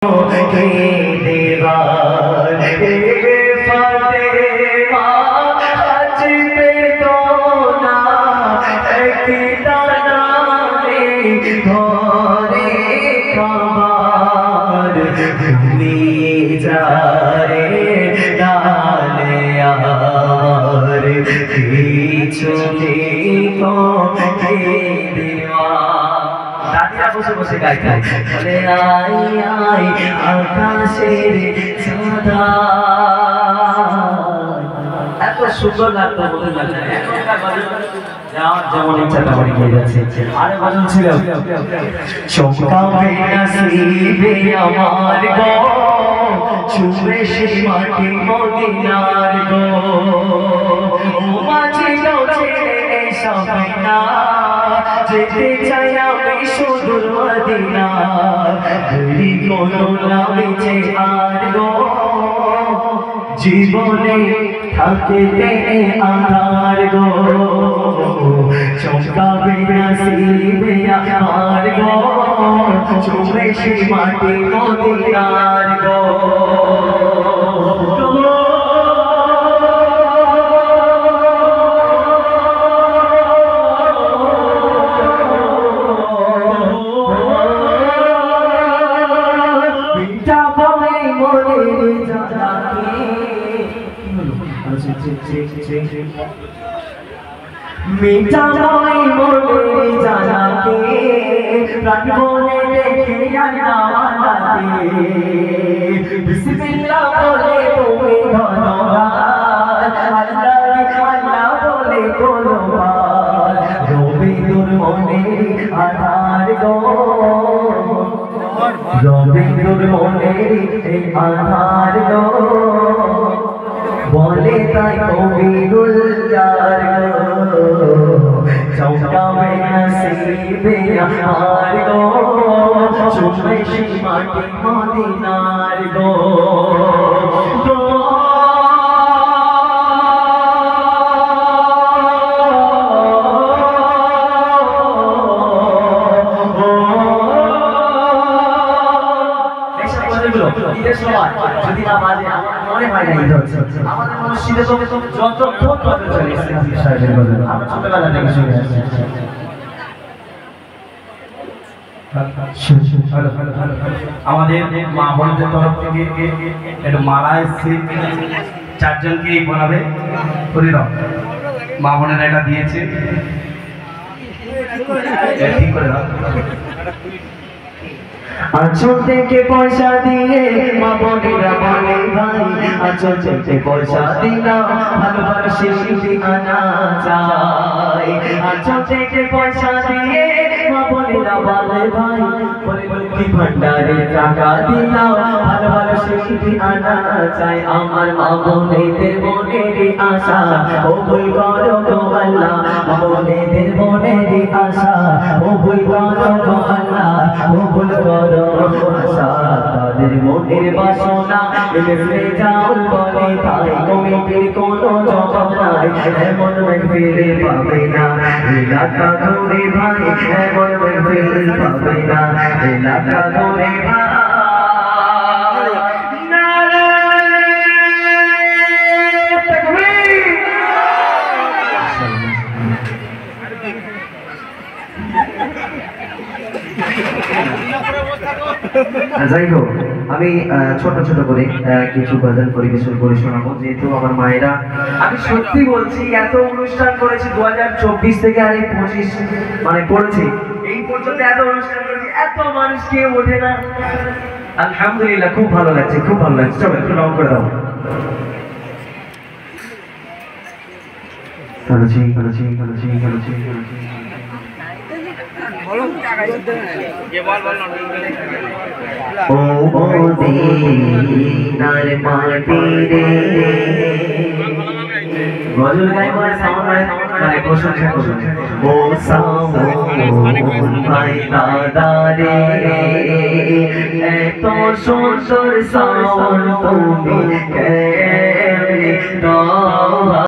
के दीवार फातिमा आज पे तो ना एक दाना घरे कबार घूमिए जा रे डाले यार पिछले को के दीवार বসে বসে গাইতে বলে আই আই আকাশের চাঁদা এত সুন্দর লাগতো বলে লাগে যেমন ইচ্ছা তেমন হয়ে যাচ্ছে আরে বাজন ছিল চমকাবে নসিবে আমার গো ছুঁবে সে মাটি মদিনার গো ও মাঝি গো ছেড়ে সবে না যেতে চাই আমি সুদূর মদিনা ঘুরি কোনো নামে আর গো জীবনে থাকিতে আধার গো চমকাবে নসিবে আমার গো ছুঁবে সে মাটি মদিনার গো मीठा मोई मोरे जाना के प्राण बोले देखे अल्लाह के बिस्मिल्लाह बोले तुम्हें धन्यवाद अल्लाह बोले कोनो बार रोबे दूर मोने आधार गो रोबे दूर मोने आधार गो बोले ताई कबीरुल जार गो चमकावे नसीबे আমার গো ছুঁবে সে মাটি মদিনার গো যদি না বাজে মনে হয় না ঈদ হচ্ছে আমাদের মসজিদে তো যতক্ষণ বাজে চলে ইসলামী সাহেবের বাজে আমরা ছোটবেলা থেকে শুনে আসছি আমাদের মা বোনদের তরফ থেকে একটা মালা এসছে চারজনকেই বানাবে হরিরাম মা বোনেরা এটা দিয়েছে ঠিক করে দাও আঁচল থেকে পয়সা দিয়ে মা বোনেরা বলে ভাই আঁচল থেকে পয়সা দিলাম ভালোবাসে শিল্পী আনা চাই আঁচল থেকে পয়সা দিয়ে মা বোনেরা বলে ভাই বলে লক্ষ্মী ভান্ডারে টাকা দিলাম ভালোবাসে শিল্পী আনা চাই আমার মা বোনেদের মনেরই আশা কবুল করো গো আল্লাহ মা বোনেদের মনেরই আশা কবুল করো গো আল্লাহ কবুল করো তাদের মনের বাসনা এলে যাও বলে তাই কমিটির কোনো জবাব নাই এমন ফিরে পাবে না এলাকা ঘুরে ভাই এমন ফিরে পাবে না এলাকা ঘুরে ভাই যাই হোক আমি ছোট ছোট করে কিছু গজল পরিবেশন করে শোনাবো যেহেতু আমার মায়েরা আমি সত্যি বলছি এত অনুষ্ঠান করেছি 2024 থেকে আর এই 25 মানে করেছি এই পর্যন্ত এত অনুষ্ঠান করেছি এত মানুষ কেউ ওঠে না আলহামদুলিল্লাহ খুব ভালো লাগছে চলো একটু নাম করে দাও ও মদিনার মাটি রে গজল গাইবার সামনে মানে প্রশংসা করুন ও সামন ভাই দাদা রে এত সুন্দর সামন তুমি কেমনে